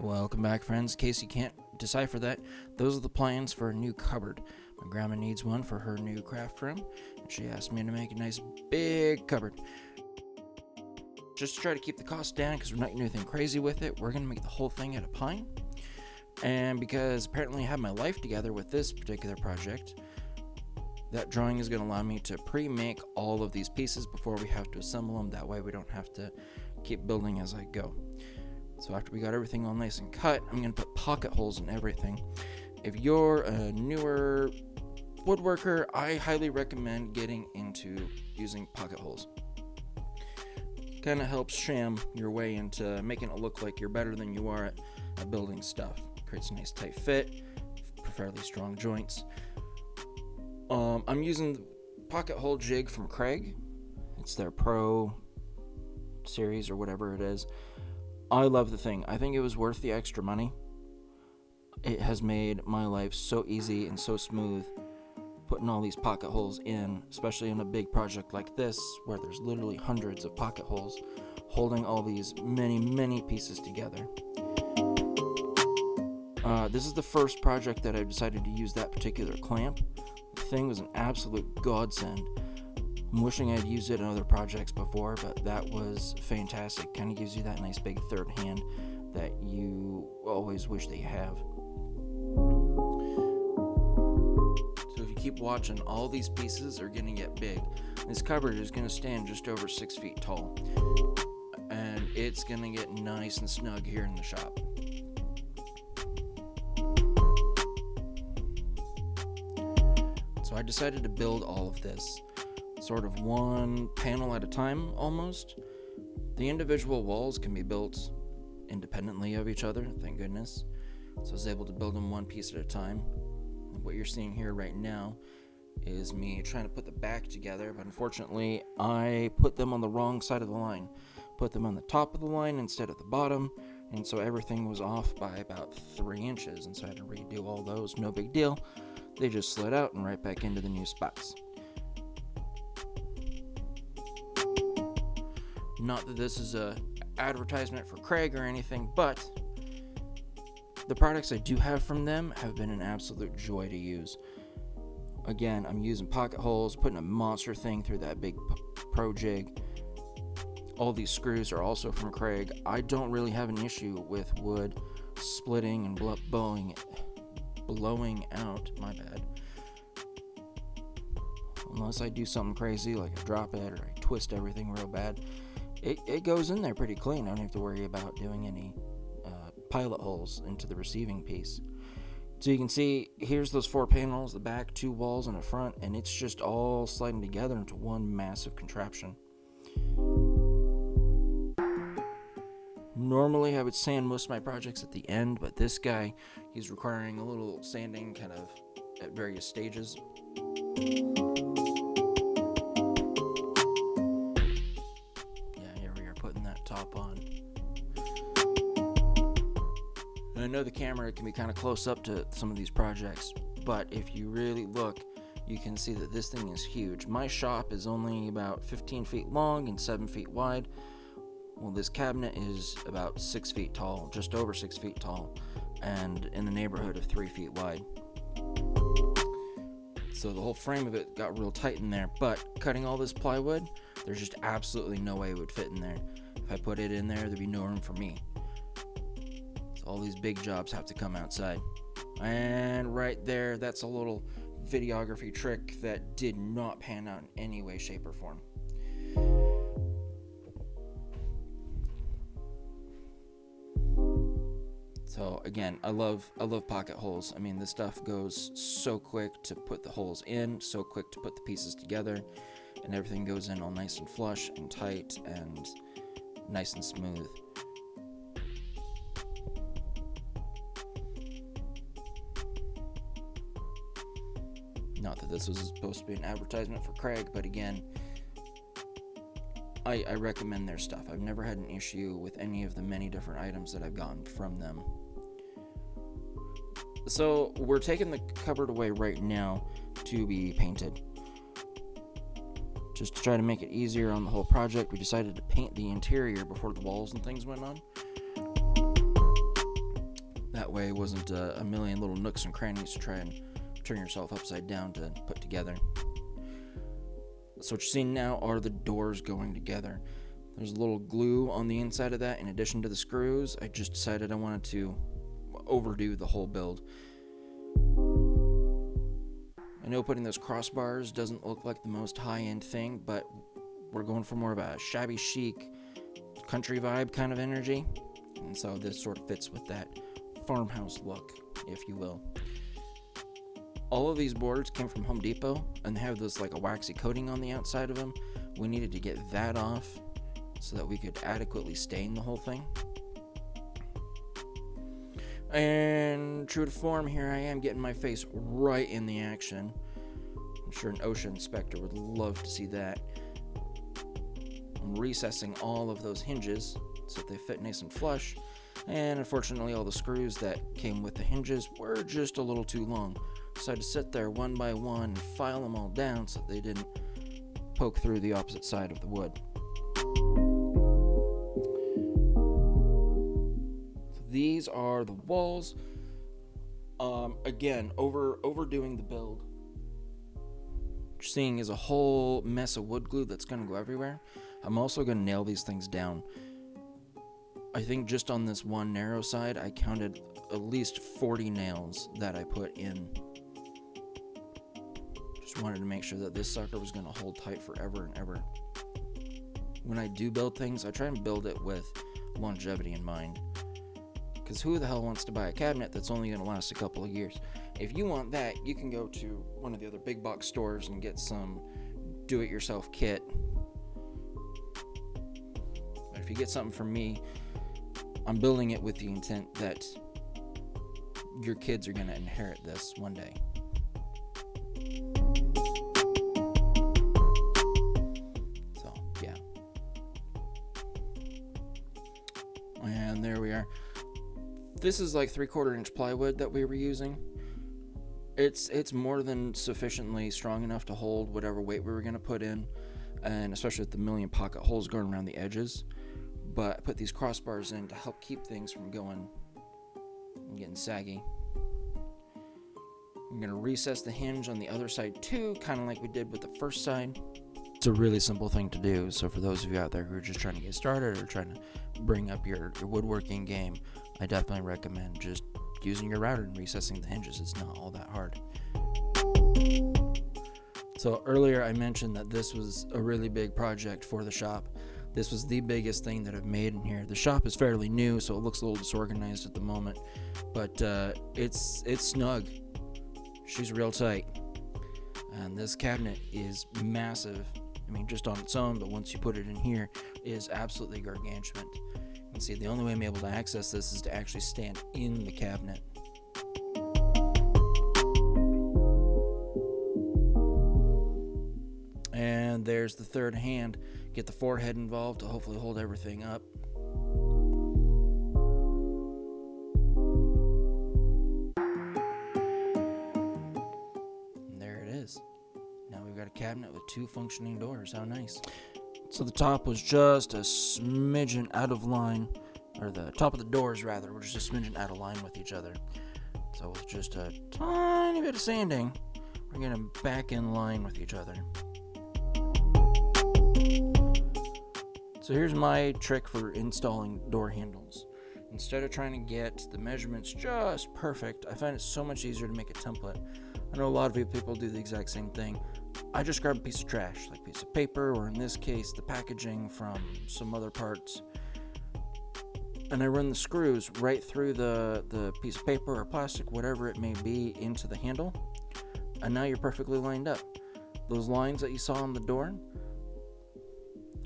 Welcome back, friends. In case you can't decipher that, those are the plans for a new cupboard. My grandma needs one for her new craft room, and she asked me to make a nice big cupboard. Just to try to keep the cost down, because we're not going to do anything crazy with it, we're going to make the whole thing out of pine. And because apparently I have my life together with this particular project, that drawing is going to allow me to pre-make all of these pieces before we have to assemble them. That way we don't have to keep building as I go. So after we got everything all nice and cut, I'm going to put pocket holes in everything. If you're a newer woodworker, I highly recommend getting into using pocket holes. Kind of helps sham your way into making it look like you're better than you are at building stuff. Creates a nice tight fit, fairly strong joints. I'm using the pocket hole jig from Kregg. It's their Pro series or whatever it is. I love the thing. I think it was worth the extra money. It has made my life so easy and so smooth putting all these pocket holes in, especially in a big project like this where there's literally hundreds of pocket holes holding all these many pieces together. This is the first project that I've decided to use that particular clamp. The thing was an absolute godsend. I'm wishing I'd used it in other projects before, but that was fantastic. Kind of gives you that nice big third hand that you always wish that you have. So if you keep watching, all these pieces are going to get big. This cupboard is going to stand just over 6 feet tall, and it's going to get nice and snug here in the shop. So I decided to build all of this sort of one panel at a time almost. The individual walls can be built independently of each other, thank goodness. So I was able to build them one piece at a time. And what you're seeing here right now is me trying to put the back together, but unfortunately I put them on the wrong side of the line. Put them on the top of the line instead of the bottom, and so everything was off by about 3 inches, and so I had to redo all those. No big deal. They just slid out and right back into the new spots. Not that this is a advertisement for Kregg or anything, but the products I do have from them have been an absolute joy to use. Again, I'm using pocket holes, putting a monster thing through that big Pro jig. All these screws are also from Kregg. I don't really have an issue with wood splitting and blowing out, my bad. Unless I do something crazy like I drop it or I twist everything real bad. It goes in there pretty clean. I don't have to worry about doing any pilot holes into the receiving piece. So you can see, here's those 4 panels, the back, 2 walls, and a front, and it's just all sliding together into one massive contraption. Normally I would sand most of my projects at the end, but this guy, he's requiring a little sanding kind of at various stages. Top on. And I know the camera can be kind of close up to some of these projects, but if you really look, you can see that this thing is huge. My shop is only about 15 feet long and 7 feet wide. Well, this cabinet is about 6 feet tall, just over 6 feet tall, and in the neighborhood of 3 feet wide. So the whole frame of it got real tight in there, but cutting all this plywood, there's just absolutely no way it would fit in there. If I put it in there, there'd be no room for me. So all these big jobs have to come outside. And right there, that's a little videography trick that did not pan out in any way, shape, or form. So again, I love pocket holes. I mean, this stuff goes so quick to put the holes in, so quick to put the pieces together, and everything goes in all nice and flush and tight and nice and smooth. Not that this was supposed to be an advertisement for Kregg, but again, I recommend their stuff. I've never had an issue with any of the many different items that I've gotten from them. So we're taking the cupboard away right now to be painted. Just to try to make it easier on the whole project, we decided to paint the interior before the walls and things went on. way wasn't a million little nooks and crannies to try and turn yourself upside down to put together. So what you're seeing now are the doors going together. There's a little glue on the inside of that in addition to the screws. I just decided I wanted to overdo the whole build. I know putting those crossbars doesn't look like the most high-end thing, but we're going for more of a shabby chic country vibe kind of energy, and so this sort of fits with that farmhouse look, if you will. All of these boards came from Home Depot, and they have this like a waxy coating on the outside of them. We needed to get that off so that we could adequately stain the whole thing. And true to form, here I am getting my face right in the action. I'm sure an OSHA inspector would love to see that. I'm recessing all of those hinges so that they fit nice and flush, and unfortunately all the screws that came with the hinges were just a little too long, so I had to sit there one by one and file them all down so that they didn't poke through the opposite side of the wood. So these are the walls. Again, overdoing the build. What you're seeing is a whole mess of wood glue that's going to go everywhere. I'm also going to nail these things down. I think just on this one narrow side, I counted at least 40 nails that I put in. Just wanted to make sure that this sucker was going to hold tight forever and ever. When I do build things, I try and build it with longevity in mind. Because who the hell wants to buy a cabinet that's only going to last a couple of years? If you want that, you can go to one of the other big box stores and get some do-it-yourself kit. But if you get something from me, I'm building it with the intent that your kids are going to inherit this one day. So, yeah. And there we are. This is like 3/4 inch plywood that we were using. It's more than sufficiently strong enough to hold whatever weight we were going to put in, and especially with the million pocket holes going around the edges. But I put these crossbars in to help keep things from going and getting saggy. I'm going to recess the hinge on the other side too, kind of like we did with the first side. It's a really simple thing to do, so for those of you out there who are just trying to get started or trying to bring up your woodworking game, I definitely recommend just using your router and recessing the hinges. It's not all that hard. So earlier I mentioned that this was a really big project for the shop. This was the biggest thing that I've made in here. The shop is fairly new, so it looks a little disorganized at the moment, but it's snug. She's real tight. And this cabinet is massive. I mean, just on its own, but once you put it in here, it is absolutely gargantuan. You can see the only way I'm able to access this is to actually stand in the cabinet. And there's the third hand. Get the forehead involved to hopefully hold everything up. And there it is. Now we've got a cabinet with 2 functioning doors. How nice. So the top was just a smidgen out of line, or the top of the doors rather, were just a smidgen out of line with each other. So with just a tiny bit of sanding, we're getting them back in line with each other. So here's my trick for installing door handles. Instead of trying to get the measurements just perfect, I find it so much easier to make a template. I know a lot of people do the exact same thing. I just grab a piece of trash, like a piece of paper, or in this case, the packaging from some other parts, and I run the screws right through the piece of paper or plastic, whatever it may be, into the handle, and now you're perfectly lined up. Those lines that you saw on the door,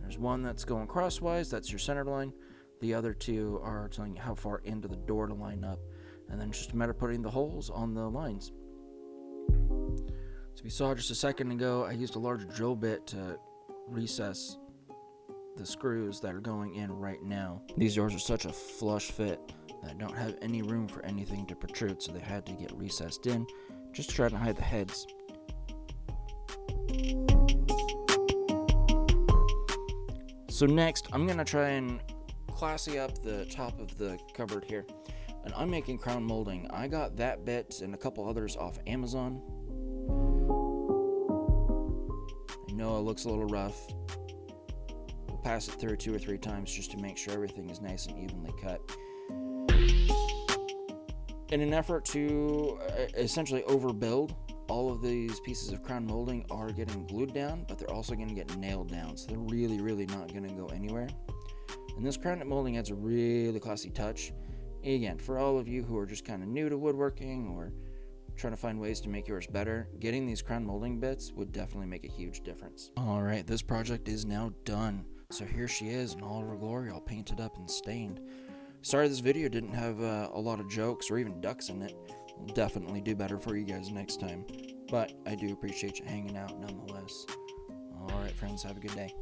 there's one that's going crosswise, that's your center line. The other 2 are telling you how far into the door to line up, and then it's just a matter of putting the holes on the lines. So you saw just a second ago, I used a large drill bit to recess the screws that are going in right now. These doors are such a flush fit that don't have any room for anything to protrude, so they had to get recessed in just to try to hide the heads. So next, I'm going to try and classy up the top of the cupboard here. And I'm making crown molding. I got that bit and a couple others off Amazon. I know it looks a little rough. We'll pass it through 2 or 3 times just to make sure everything is nice and evenly cut. In an effort to essentially overbuild, all of these pieces of crown molding are getting glued down, but they're also going to get nailed down, so they're really not going to go anywhere. And this crown molding adds a really classy touch. Again, for all of you who are just kind of new to woodworking or trying to find ways to make yours better, getting these crown molding bits would definitely make a huge difference. Alright, this project is now done. So here she is in all of her glory, all painted up and stained. Sorry this video didn't have a lot of jokes or even ducks in it. We'll definitely do better for you guys next time. But I do appreciate you hanging out nonetheless. Alright friends, have a good day.